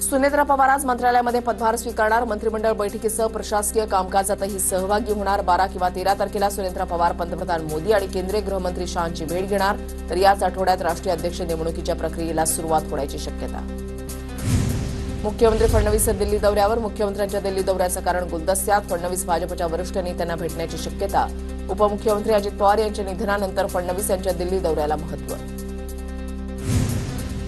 सुनेत्रा पवार आज मंत्रालयामध्ये पदभार स्वीकारणार। मंत्रिमंडळ बैठकीसह प्रशासकीय कामकाजातही सहभागी होणार। 12 किंवा 13 तारखेला सुनेत्रा पवार पंतप्रधान मोदी आणि केंद्रीय गृहमंत्री शहांची भेट घेणार। तर याच आठवड्यात राष्ट्रीय अध्यक्ष नेमणुकीच्या प्रक्रियेला सुरुवात होण्याची शक्यता। मुख्यमंत्री फडणवीस दिल्ली दौऱ्यावर। मुख्यमंत्र्यांच्या दिल्ली दौऱ्याचं कारण गुलदस्त्यात। फडणवीस भाजपच्या वरिष्ठ नेत्यांना भेटण्याची शक्यता। उपमुख्यमंत्री अजित पवार यांच्या निधनानंतर फडणवीस यांच्या दिल्ली दौऱ्याला महत्त्व।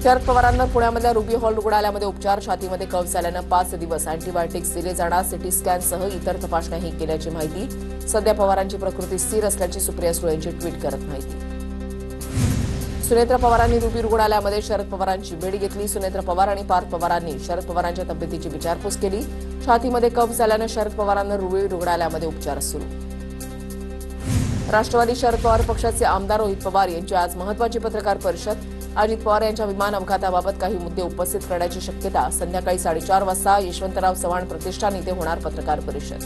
शरद पवारांना पुण्यामधल्या रुबी हॉल रुग्णालयामध्ये उपचार। छातीमध्ये कफ झाल्यानं 5 दिवस अँटीबायोटिक्स दिले जाणार। सिटी स्कॅनसह इतर तपासण्याही केल्याची माहिती। सध्या पवारांची प्रकृती स्थिर असल्याची सुप्रिया सुळे यांची ट्विट करत माहिती। सुनेत्रा पवारांनी रुबी रुग्णालयामध्ये शरद पवारांची भेट घेतली। सुनेत्रा पवार आणि पार्थ पवारांनी शरद पवारांच्या तब्येतीची विचारपूस केली। छातीमध्ये कफ झाल्यानं शरद पवारांना रुबी रुग्णालयामध्ये उपचार सुरू। राष्ट्रवादी शरद पवार पक्षाचे आमदार रोहित पवार यांची आज महत्त्वाची पत्रकार परिषद। अजित पवार यांच्या विमान अपघाताबाबत काही मुद्दे उपस्थित करण्याची शक्यता। संध्याकाळी 4:30 वाजता यशवंतराव चव्हाण प्रतिष्ठान इथे होणार पत्रकार परिषद।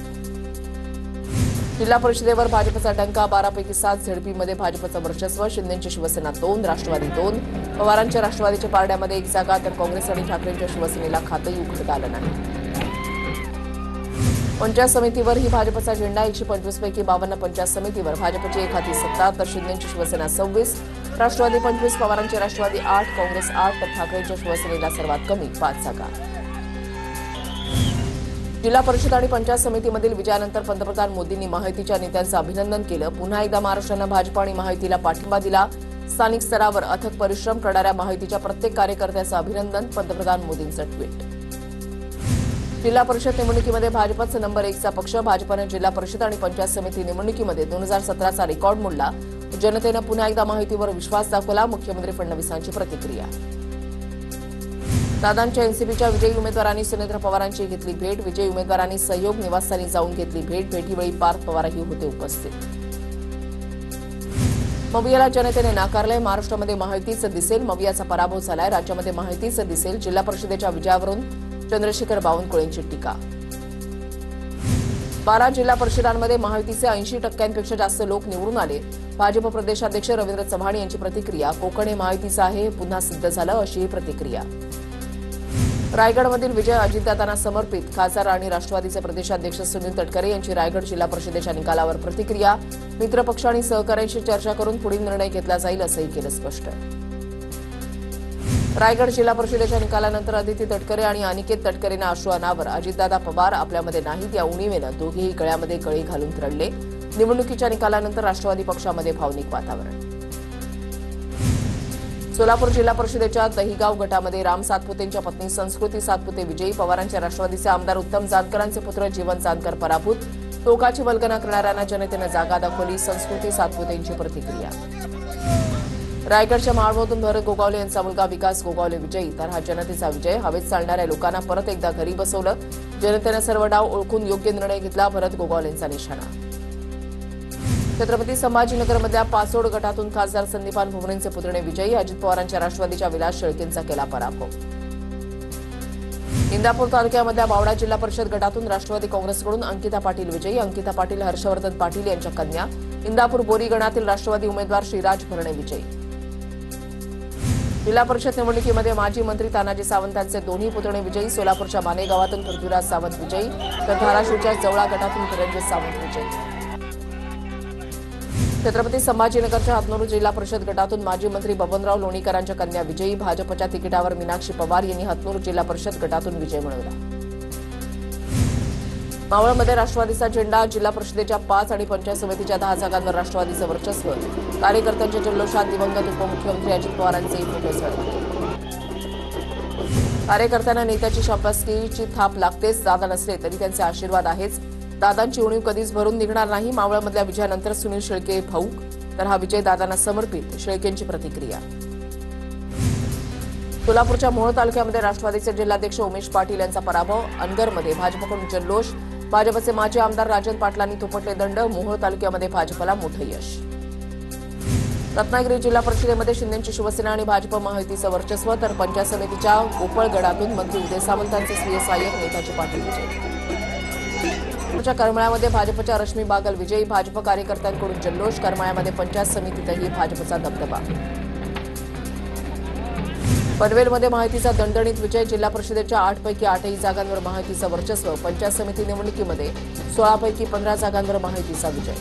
जिल्हा परिषदेवर भाजपचा डंका। 12 पैकी 7 झेडपीमध्ये भाजपचं वर्चस्व। शिंदेची शिवसेना 2, राष्ट्रवादी 2। पवारांच्या राष्ट्रवादीच्या पारड्यामध्ये 1 जागा, तर काँग्रेस आणि ठाकरेंच्या शिवसेनेला खातंही उघडता आलं नाही। पंचायत समितीवर ही भाजपचा झेंडा। 125 पैकी 52 पंचायत समितीवर भाजपची एक हाती सत्ता, तर शिंदेची शिवसेना 26, राष्ट्रवादी 25, पवारांची राष्ट्रवादी 8, काँग्रेस 8, तर ठाकरेंच्या शिवसेनेला सर्वात कमी 5 जागा। जिल्हा परिषद आणि पंचायत समितीमधील विजयानंतर पंतप्रधान मोदींनी महायुतीच्या नेत्यांचं अभिनंदन केलं। पुन्हा एकदा महाराष्ट्रानं भाजप आणि महायुतीला पाठिंबा दिला। स्थानिक स्तरावर अथक परिश्रम करणाऱ्या महायुतीच्या प्रत्येक कार्यकर्त्याचं अभिनंदन। पंतप्रधान मोदींचं ट्विट। जिल्हा परिषद निवडणुकीमध्ये भाजपचा नंबर 1चा पक्ष। भाजपनं जिल्हा परिषद आणि पंचायत समिती निवडणुकीमध्ये 2017चा रेकॉर्ड मोडला। जनतेनं पुन्हा एकदा महायुतीवर विश्वास दाखवला। मुख्यमंत्री फडणवीसांची प्रतिक्रिया। दादांच्या एनसीपीच्या विजयी उमेदवारांनी सुनेत्रा पवारांची घेतली भेट। विजयी उमेदवारांनी सहयोग निवासस्थानी जाऊन घेतली भेट। भेटीवेळी पार्थ पवारही होते उपस्थित। मवियाला जनतेने नाकारलंय। महाराष्ट्रामध्ये महायुतीच दिसेल। मवियाचा पराभव झालाय। राज्यामध्ये महायुतीच दिसेल। जिल्हा परिषदेच्या विजयावरून चंद्रशेखर बावनकुळेंची टीका। 12 जिल्हा परिषदांमध्ये महायुतीचे 80% जास्त लोक निवडून आले। भाजप प्रदेशाध्यक्ष रवींद्र चव्हाण यांची प्रतिक्रिया। कोकण हे महायुतीचं आहे, हे पुन्हा सिद्ध झालं, अशी प्रतिक्रिया। रायगडमधील विजय अजितदादांना समर्पित। खासदार आणि राष्ट्रवादीचे प्रदेशाध्यक्ष सुनील तटकरे यांची रायगड जिल्हा परिषदेच्या निकालावर प्रतिक्रिया। मित्रपक्ष आणि सहकाऱ्यांशी चर्चा करून पुढील निर्णय घेतला जाईल, असंही केलं स्पष्ट। रायगड जिल्हा परिषदेच्या निकालानंतर अदिती तटकरे आणि अनिकेत तटकरेंना अश्रू अनावर। अजितदादा पवार आपल्यामध्ये नाहीत या उणीवेनं दोघेही गळ्यामध्ये गळे घालून रडले। निवडणुकीच्या निकालानंतर राष्ट्रवादी पक्षामध्ये भावनिक वातावरण। सोलापूर जिल्हा परिषदेच्या दहिगाव गटामध्ये राम सातपुतेंच्या पत्नी संस्कृती सातपुते विजयी। पवारांच्या राष्ट्रवादीचे आमदार उत्तम जानकरांचे पुत्र जीवन जानकर पराभूत। टोकाची वल्गना करणाऱ्यांना जनतेनं जागा दाखवली। संस्कृती सातपुतेंची प्रतिक्रिया। रायगडच्या माळमधून भरत गोगावले यांचा मुलगा विकास गोगावले विजयी। तर हा जनतेचा विजय। हवेत चालणाऱ्या लोकांना परत एकदा घरी बसवलं। जनतेनं सर्व डाव ओळखून योग्य निर्णय घेतला। भरत गोगावलेंचा निशाणा। छत्रपती संभाजीनगरमधल्या पाचोड गटातून खासदार संदीपान भुमरेंचे पुतणे विजयी। अजित पवारांच्या राष्ट्रवादीच्या विलास शेळकेंचा केला पराभव। इंदापूर तालुक्यामधल्या बावडा जिल्हा परिषद गटातून राष्ट्रवादी काँग्रेसकडून अंकिता पाटील विजयी। अंकिता पाटील हर्षवर्धन पाटील यांच्या कन्या। इंदापूर बोरी गणातील राष्ट्रवादी उमेदवार श्रीराज भरणे विजयी। जिल्हा परिषद निवडणुकीमध्ये माजी मंत्री तानाजी सावंतांचे दोन्ही पुतणे विजयी। सोलापूरच्या माने गावातून पृथ्वीराज सावंत विजयी, तर धाराशिवच्या जवळा गटातून निरंजन सावंत विजयी। छत्रपती संभाजीनगरच्या हातनूर जिल्हा परिषद गटातून माजी मंत्री बबनराव लोणीकरांच्या कन्या विजयी। भाजपच्या तिकिटावर मीनाक्षी पवार यांनी हातनूर जिल्हा परिषद गटातून विजय मिळवला। मावळमध्ये राष्ट्रवादीचा झेंडा। जिल्हा परिषदेच्या 5 आणि पंचायत समितीच्या 10 जागांवर राष्ट्रवादीचं वर्चस्व। कार्यकर्त्यांच्या जल्लोषात दिवंगत उपमुख्यमंत्री अजित पवारांचे फोटो झळकले। कार्यकर्त्यांना नेत्याची शाबासकीची थाप लागतेच। दादा नसले तरी त्यांचे आशीर्वाद आहेच। दादांची उणीव कधीच भरून निघणार नाही। मावळमधल्या विजयानंतर सुनील शेळके भाऊक, तर हा विजय दादांना समर्पित। शेळकेंची प्रतिक्रिया। सोलापूरच्या मोहोळ तालुक्यामध्ये राष्ट्रवादीचे जिल्हाध्यक्ष उमेश पाटील यांचा पराभव। अनगरमध्ये भाजपकडून जल्लोष। भाजपचे माजी आमदार राजन पाटलांनी थोपटले दंड। मोहोळ तालुक्यामध्ये भाजपला मोठं यश। रत्नागिरी जिल्हा परिषदेमध्ये शिंदेची शिवसेना आणि भाजप महायुतीचं वर्चस्व, तर पंचायत समितीच्या गोपळगडातून मंत्री उदय सामंतांचे स्वीय सहाय्यक नेताजी पाटील विजयी। करमाळ्यामध्ये भाजपच्या रश्मी बागल विजयी। भाजप कार्यकर्त्यांकडून जल्लोष। करमाळ्यामध्ये पंचायत समितीतही भाजपचा दबदबा। पनवेलमध्ये महायुतीचा दणदणीत विजय. जिल्हा परिषदेच्या 8 पैकी 8ही जागांवर महायुतीचं वर्चस्व. पंचायत समिती निवडणुकीमध्ये 16 पैकी 15 जागांवर महायुतीचा विजय.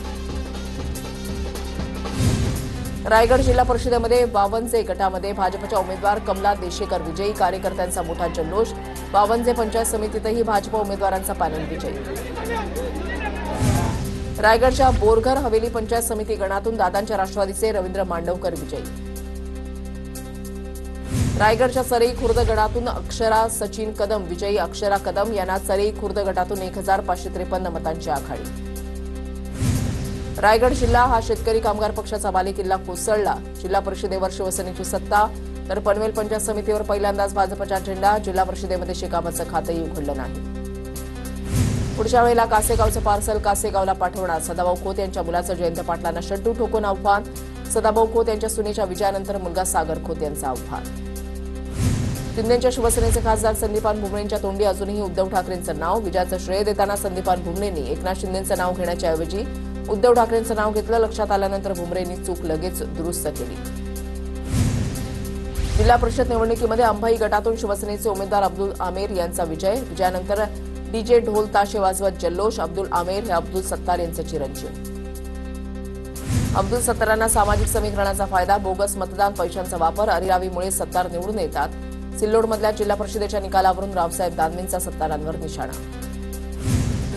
रायगड जिल्हा परिषदेमध्ये 52 गटामध्ये भाजपच्या उमेदवार कमला देशेकर विजयी. कार्यकर्त्यांचा मोठा जल्लोष. 52 पंचायत समितीतही भाजप उमेदवारांचा पॅनल विजयी. रायगडच्या बोरघर हवेली पंचायत समिती गणातून दादांच्या राष्ट्रवादीचे रवींद्र मांडवकर विजयी. रायगडच्या सरई खुर्द गटातून अक्षरा सचिन कदम विजयी. अक्षरा कदम यांना सरई खुर्द गटातून 1553 मतांची आघाडी. रायगड जिल्हा हा शेतकरी कामगार पक्षाचा बालेकिल्ला कोसळला. जिल्हा परिषदेवर शिवसेनेची सत्ता तर पनवेल पंचायत समितीवर पहिल्यांदाच भाजपचा झेंडा. जिल्हा परिषदेमध्ये शेकापचं खातंही उघडलं नाही. पुढच्या वेळेला कासेगावचं पार्सल कासेगावला पाठवणार. सदाभाऊ खोत यांच्या मुलाचं जयंत पाटलांना शड्डू ठोकून आव्हान. सदाभाऊ खोत यांच्या सुनेच्या विजयानंतर मुलगा सागर खोत यांचं आव्हान. शिंदेच्या शिवसेनेचे खासदार संदीपान भुमरेंच्या तोंडी अजूनही उद्धव ठाकरेंचं नाव. विजयाचं श्रेय देताना संदीपान भुमरेंनी एकनाथ शिंदेंचं नाव घेण्याच्या ऐवजी उद्धव ठाकरेंचं नाव घेतलं. लक्षात आल्यानंतर भुमरेंनी चूक लगेच दुरुस्त केली. जिल्हा परिषद निवडणुकीमध्ये अंबाई गटातून शिवसेनेचे उमेदवार अब्दुल आमेर यांचा विजय. विजयानंतर डीजे ढोल ताशे वाजवत जल्लोष. अब्दुल आमेर हे अब्दुल सत्तार यांचे चिरंजीव. अब्दुल सत्तारांना सामाजिक समीकरणाचा फायदा. बोगस मतदान पैशांचा वापर. अरिरावीमुळे सत्तार निवडून येतात. सिल्लोडमधल्या जिल्हा परिषदेच्या निकालावरून रावसाहेब दानवेंचा सत्तारांवर निशाणा.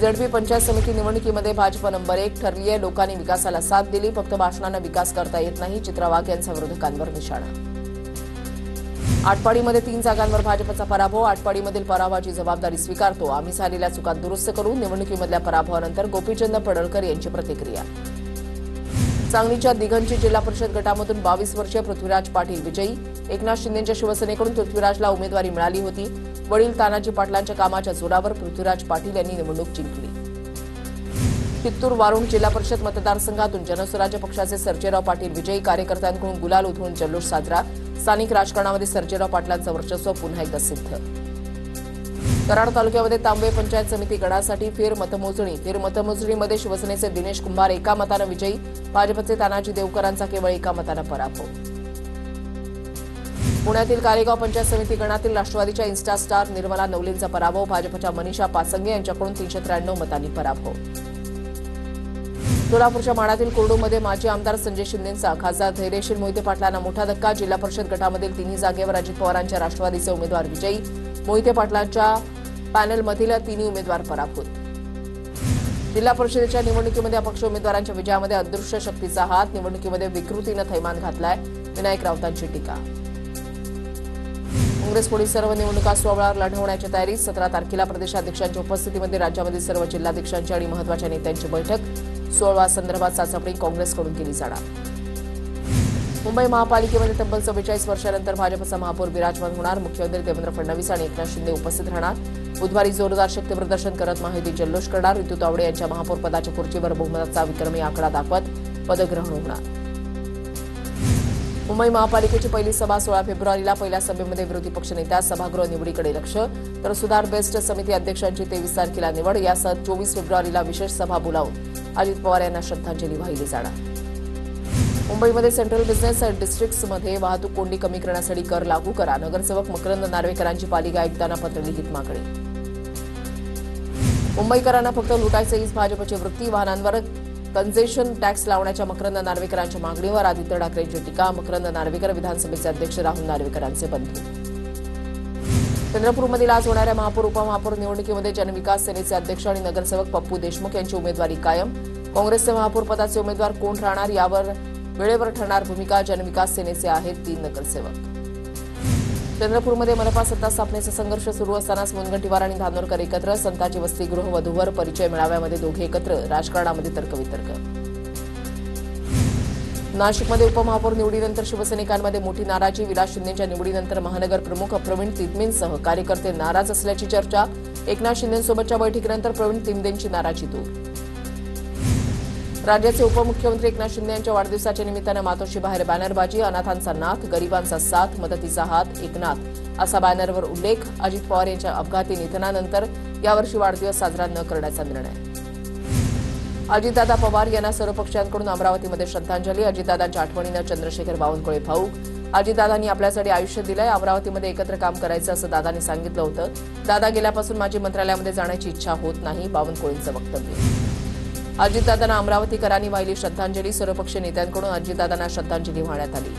झडपी पंचायत समिती निवडणुकीमध्ये भाजप नंबर 1 ठरली आहे. लोकांनी विकासाला साथ दिली. फक्त भाषणानं विकास करता येत नाही. चित्रा वाघ यांचा विरोधकांवर निशाणा. आटपाडीमध्ये 3 जागांवर भाजपचा पराभव. आटपाडीमधील पराभवाची जबाबदारी स्वीकारतो. आम्ही झालेल्या चुका दुरुस्त करू. निवडणुकीमधल्या पराभवानंतर गोपीचंद पडळकर यांची प्रतिक्रिया. सांगलीच्या दिघंची जिल्हा परिषद गटामधून 22 वर्षीय पृथ्वीराज पाटील विजयी. एकनाथ शिंदेच्या शिवसेनेकडून पृथ्वीराजला उमेदवारी मिळाली होती. वडील तानाजी पाटलांच्या कामाच्या जोरावर पृथ्वीराज पाटील यांनी निवडणूक जिंकली. चित्तूर वारुण जिल्हा परिषद मतदारसंघातून जनस्वराज्य पक्षाचे सर्जेराव पाटील विजयी. कार्यकर्त्यांकडून गुलाल उधळून जल्लोष साजरा. स्थानिक राजकारणामध्ये सर्जेराव पाटलांचं वर्चस्व पुन्हा एकदा सिद्ध. कराड तालुक्यामध्ये तांबे पंचायत समिती गणासाठी फेरमतमोजणी. फेरमतमोजणीमध्ये शिवसेनेचे दिनेश कुंभार एका मतानं विजयी. भाजपचे तानाजी देवकरांचा केवळ एका मतानं पराभव. पुण्यातील कारेगाव पंचायत समिती गणातील राष्ट्रवादीच्या इन्स्टा स्टार निर्मला नवलेंचा पराभव. भाजपच्या मनीषा पासंगे यांच्याकडून 393 मतांनी पराभव. सोलापूरच्या माढातील कोरडूमध्ये माजी आमदार संजय शिंदेंचा खासदार धैर्यशील मोहिते पाटलांना मोठा धक्का. जिल्हा परिषद गटामधील 3 जागेवर अजित पवारांच्या राष्ट्रवादीचे उमेदवार विजयी. मोहिते पाटलांच्या पॅनलमधील 3 उमेदवार पराभूत. जिल्हा परिषदेच्या निवडणुकीमध्ये अपक्ष उमेदवारांच्या विजयामध्ये अदृश्य शक्तीचा हात. निवडणुकीमध्ये विकृतीनं थैमान घातलाय. विनायक राऊतांची टीका. काँग्रेस पुढील सर्व निवडणुका स्वबळावर लढवण्याची तयारी. 17 तारखेला प्रदेशाध्यक्षांच्या उपस्थितीमध्ये राज्यामधील सर्व जिल्हाध्यक्षांची आणि महत्त्वाच्या नेत्यांची बैठक. 16 संदर्भात चाचपणी काँग्रेसकडून केली जाणार. मुंबई महापालिकेमध्ये तब्बल 44 वर्षांनंतर भाजपचा महापौर विराजमान होणार. मुख्यमंत्री देवेंद्र फडणवीस आणि एकनाथ शिंदे उपस्थित राहणार. बुधवारी जोरदार शक्ती प्रदर्शन करत महायुती जल्लोष करणार. ऋतू तावडे यांच्या महापौर पदाच्या खुर्चीवर बहुमताचा विक्रमी आकडा दाखवत पदग्रहण होणार. मुंबई महापालिकेची पहिली सभा 16 फेब्रुवारीला. पहिल्या सभेमध्ये विरोधी पक्षनेत्या सभागृह निवडीकडे लक्ष तर सुधार बेस्ट समिती अध्यक्षांची 23 तारखेला निवड. यासह 24 फेब्रुवारीला विशेष सभा बोलावून अजित पवार यांना श्रद्धांजली वाहिली जाणार. मुंबईमध्ये सेंट्रल बिझनेस डिस्ट्रिक्ट्समध्ये वाहतूक कोंडी कमी करण्यासाठी कर लागू करा. नगरसेवक मकरंद नार्वेकरांची पालिका आयुक्तांना पत्र लिहित मागणी. मुंबईकरांना फक्त लुटायचं हीच भाजपची वृत्ती. वाहनांवर कन्सेशन टॅक्स लावण्याच्या मकरंद नार्वेकरांच्या मागणीवर आदित्य ठाकरेंची टीका. मकरंद नार्वेकर विधानसभेचे अध्यक्ष राहुल नार्वेकरांचे बंधू. चंद्रपूरमधील आज होणाऱ्या महापौर उपमहापौर निवडणुकीमध्ये जनविकास सेनेचे अध्यक्ष आणि नगरसेवक पप्पू देशमुख यांची उमेदवारी कायम. काँग्रेसचे महापौर पदाचे उमेदवार कोण राहणार यावर वेळेवर ठरणार भूमिका. जनविकास सेनेचे आहेत 3 नगरसेवक. चंद्रपूरमध्ये मनपा सत्ता स्थापनेचा संघर्ष सुरू असतानाच मुनगंटीवार आणि धानोरकर एकत्र. संताजी वसतिगृह वधूवर परिचय मेळाव्यामध्ये दोघे एकत्र. राजकारणामध्ये तर्कवितर्क. नाशिकमध्ये उपमहापौर निवडीनंतर शिवसैनिकांमध्ये मोठी नाराजी. विलास शिंदेच्या निवडीनंतर महानगर प्रमुख प्रवीण तिदमेंसह कार्यकर्ते नाराज असल्याची चर्चा. एकनाथ शिंदेंसोबतच्या बैठकीनंतर प्रवीण तिदमेंची नाराजी दूर. राज्याचे उपमुख्यमंत्री एकनाथ शिंदे यांच्या वाढदिवसाच्या निमित्तानं मातोश्री बाहेर बॅनरबाजी. अनाथांचा नाथ, गरिबांचा साथ, मदतीचा हात एकनाथ असा बॅनरवर उल्लेख. अजित पवार यांच्या अपघाती निधनानंतर यावर्षी वाढदिवस साजरा न करण्याचा निर्णय. अजितदादा पवार यांना सर्व पक्षांकडून अमरावतीमध्ये श्रद्धांजली. अजितदादांच्या आठवणीनं चंद्रशेखर बावनकुळे भाऊक. अजितदादांनी आपल्यासाठी आयुष्य दिलंय, अमरावतीमध्ये एकत्र काम करायचं असं दादांनी सांगितलं होतं. दादा गेल्यापासून माझी मंत्रालयामध्ये जाण्याची इच्छा होत नाही, बावनकुळेंचं वक्तव्य. अजितदादांना अमरावतीकरांनी वाहिली श्रद्धांजली. सर्वपक्षीय नेत्यांकडून अजितदादांना श्रद्धांजली वाहण्यात आली.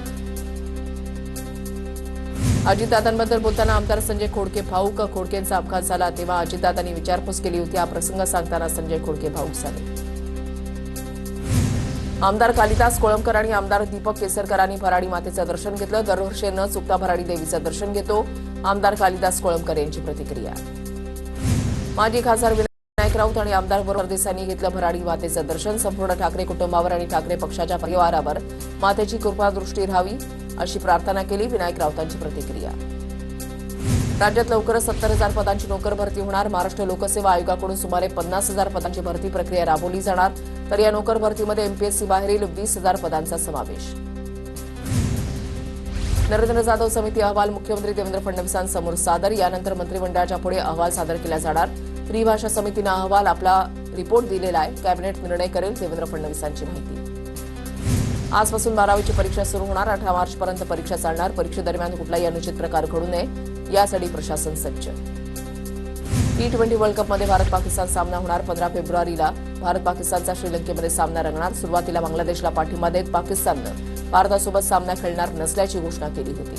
अजितदादांबद्दल बोलताना आमदार संजय खोडके भाऊक. खोडकेंचा अपघात झाला तेव्हा अजितदादांनी विचारपूस केली होती. हा प्रसंग सांगताना संजय खोडके भाऊक झाले. आमदार कालिदास कोळंबकर आणि आमदार दीपक केसरकरांनी भराडी मातेचं दर्शन घेतलं. दरवर्षी न चुकता भराडी देवीचं दर्शन घेतो. आमदार कालिदास कोळंबकर यांची प्रतिक्रिया. माजी खासदार विनायक राऊत आणि आमदार परदेसांनी घेतलं भराडी मातेचं दर्शन. संपूर्ण ठाकरे कुटुंबावर आणि ठाकरे पक्षाच्या परिवारावर मातेची कृपादृष्टी राहावी अशी प्रार्थना केली. विनायक राऊतांची प्रतिक्रिया. राज्यात लवकरच 70,000 पदांची नोकर भरती होणार. महाराष्ट्र लोकसेवा आयोगाकडून सुमारे 50,000 पदांची भरती प्रक्रिया राबवली जाणार. तर या नोकर भरतीमध्ये एमपीएससी बाहेरील 20,000 पदांचा समावेश. नरेंद्र जाधव समिती अहवाल मुख्यमंत्री देवेंद्र फडणवीसांसमोर सादर. यानंतर मंत्रिमंडळाच्या पुढे अहवाल सादर केला जाणार. त्रिभाषा समितीनं अहवाल आपला रिपोर्ट दिलेला आहे. कॅबिनेट निर्णय करेल. देवेंद्र फडणवीसांची माहिती. आजपासून 12वीची परीक्षा सुरू होणार. 18 मार्चपर्यंत परीक्षा चालणार. परीक्षेदरम्यान कुठलाही अनुचित प्रकार घडू नये यासाठी प्रशासन सज्ज. T20 वर्ल्ड कपमध्ये भारत पाकिस्तान सामना होणार. 15 फेब्रुवारीला भारत पाकिस्तानचा श्रीलंकेमध्ये सामना रंगणार. सुरुवातीला बांगलादेशला पाठिंबा देत पाकिस्ताननं भारतासोबत सामना खेळणार नसल्याची घोषणा केली होती.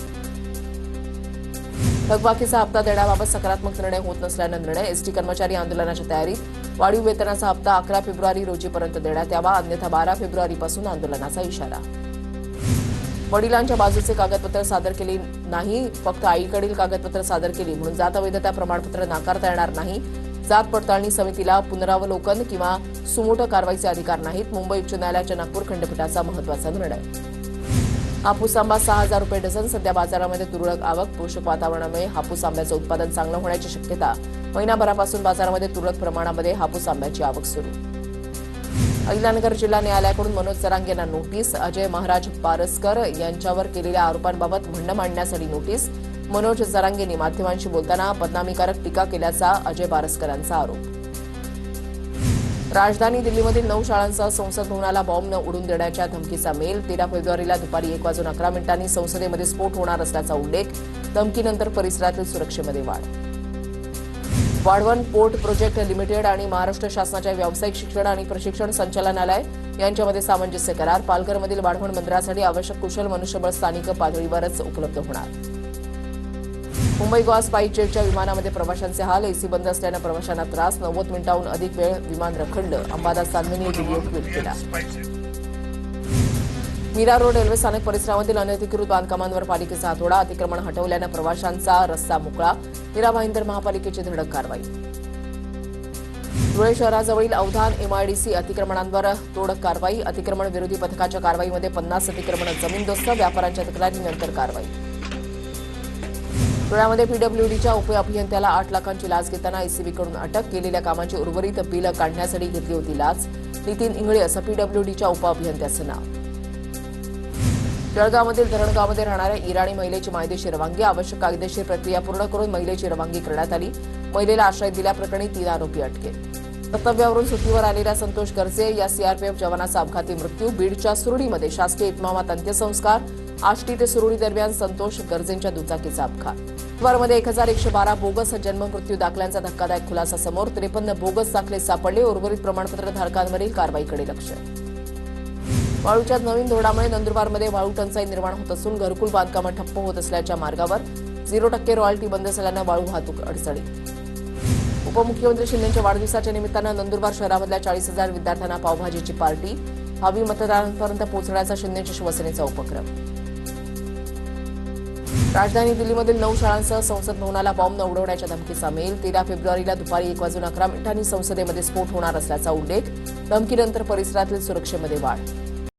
थकबाकीचा हप्ता देण्याबाबत सकारात्मक निर्णय होत नसल्यानं निर्णय. एसटी कर्मचारी आंदोलनाच्या तयारीत. वाढीव वेतनाचा हप्ता 11 फेब्रुवारी रोजीपर्यंत देण्यात यावा, अन्यथा 12 फेब्रुवारीपासून आंदोलनाचा इशारा. वडिलांच्या बाजूचे कागदपत्र सादर केली नाही, फक्त आईकडील कागदपत्र सादर केली म्हणून जात वैधता प्रमाणपत्र नाकारता येणार नाही. जात पडताळणी समितीला पुनरावलोकन किंवा सुमोटो कारवाईचे अधिकार नाहीत. मुंबई उच्च न्यायालयाच्या नागपूर खंडपीठाचा महत्त्वाचा निर्णय. हापूस आंबा 6,000 रुपये डझन. सध्या बाजारामध्ये तुरळक आवक. पोषक वातावरणामुळे हापूस आंब्याचं उत्पादन चांगलं होण्याची शक्यता. महिनाभरापासून बाजारामध्ये तुरळक प्रमाणामध्ये हापूस आंब्याची आवक सुरू. अहिल्यानगर जिल्हा न्यायालयाकडून मनोज जरांगे यांना नोटीस. अजय महाराज पारसकर यांच्यावर केलेल्या आरोपांबाबत म्हणणं मांडण्यासाठी नोटीस. मनोज जरांगेंनी माध्यमांशी बोलताना बदनामीकारक टीका केल्याचा अजय पारसकरांचा आरोप. राजधानी दिल्लीमधील 9 शाळांसह संसद भवनाला बॉम्ब न उडून देण्याच्या धमकीचा मेल. 13 फेब्रुवारीला दुपारी 1:11 संसदेमध्ये स्फोट होणार असल्याचा उल्लेख. धमकीनंतर परिसरातील सुरक्षेमध्ये वाढ. वाढवण पोर्ट प्रोजेक्ट लिमिटेड आणि महाराष्ट्र शासनाच्या व्यावसायिक शिक्षण आणि प्रशिक्षण संचालनालय यांच्यामध्ये सामंजस्य करार. पालघरमधील वाढवण बंदरासाठी आवश्यक कुशल मनुष्यबळ स्थानिक पातळीवरच उपलब्ध होणार. मुंबई गोवा स्पाइस जेटच्या विमानामध्ये प्रवाशांचे हाल. एसी बंद असल्यानं प्रवाशांना त्रास. 90 मिनिटांहून अधिक वेळ विमान रखडलं. अंबादास चांदनी व्हिडिओ ट्विट केला. मीरा रोड रेल्वे स्थानक परिसरामधील अनधिकृत बांधकामांवर पालिकेचा हातोडा. अतिक्रमण हटवल्यानं प्रवाशांचा रस्ता मोकळा. मीरा भाईंदर महापालिकेची धडक कारवाई. धुळे शहराजवळील अवधान एमआयडीसी अतिक्रमणांवर तोडक कारवाई. अतिक्रमण विरोधी पथकाच्या कारवाईमध्ये 50 अतिक्रमण जमीनदोस्त. व्यापाऱ्यांच्या तक्रारीनंतर कारवाई. धुळ्यामध्ये पीडब्ल्यूडीच्या उपअभियंत्याला 8 लाखांची लाच घेताना एसीबीकडून अटक. केलेल्या कामाची उर्वरित बिलं काढण्यासाठी घेतली होती लाच. नितीन इंगळे असं पीडब्ल्यूडीच्या उपअभियंत्याचं नाव. जळगावमधील धरणगावमध्ये राहणाऱ्या इराणी महिलेची मायदेशी रवानगी. आवश्यक कायदेशीर प्रक्रिया पूर्ण करून महिलेची रवानगी करण्यात आली. महिलेला आश्रय दिल्याप्रकरणी 3 आरोपी अटकेत. कर्तव्यावरून सुट्टीवर आलेल्या संतोष गर्जे या सीआरपीएफ जवानाचा अपघाती मृत्यू. बीडच्या सुरळीमध्ये शासकीय इतमामात अंत्यसंस्कार. आष्टी ते सुरळी दरम्यान संतोष गर्जेंच्या दुचाकीचा अपघात. मध्ये 1112 बोगस जन्ममृत्यू दाखल्यांचा धक्कादायक खुलासा समोर. 53 बोगस दाखले सापडले. उर्वरित प्रमाणपत्र धारकांवरील कारवाईकडे लक्ष. वाळूच्या नवीन धोरणामुळे नंदुरबारमध्ये वाळू टंचाई निर्माण होत असून घरकुल बांधकामं ठप्प होत असल्याच्या मार्गावर. 0% रॉयल्टी बंद झाल्यानं वाळू वाहतूक अडचणी. उपमुख्यमंत्री शिंदेंच्या वाढदिवसाच्या निमित्तानं नंदुरबार शहरामधल्या 40,000 विद्यार्थ्यांना पावभाजीची पार्टी. भावी मतदारांपर्यंत पोहोचण्याचा शिंदेच्या शिवसेनेचा उपक्रम. राजधानी दिल्लीमधील 9 शाळांसह संसद भवनाला बॉम्ब न उडवण्याच्या धमकीचा मेल. 13 फेब्रुवारीला दुपारी 1:11 संसदेमध्ये स्फोट होणार असल्याचा उल्लेख. धमकीनंतर परिसरातील सुरक्षेमध्ये वाढ.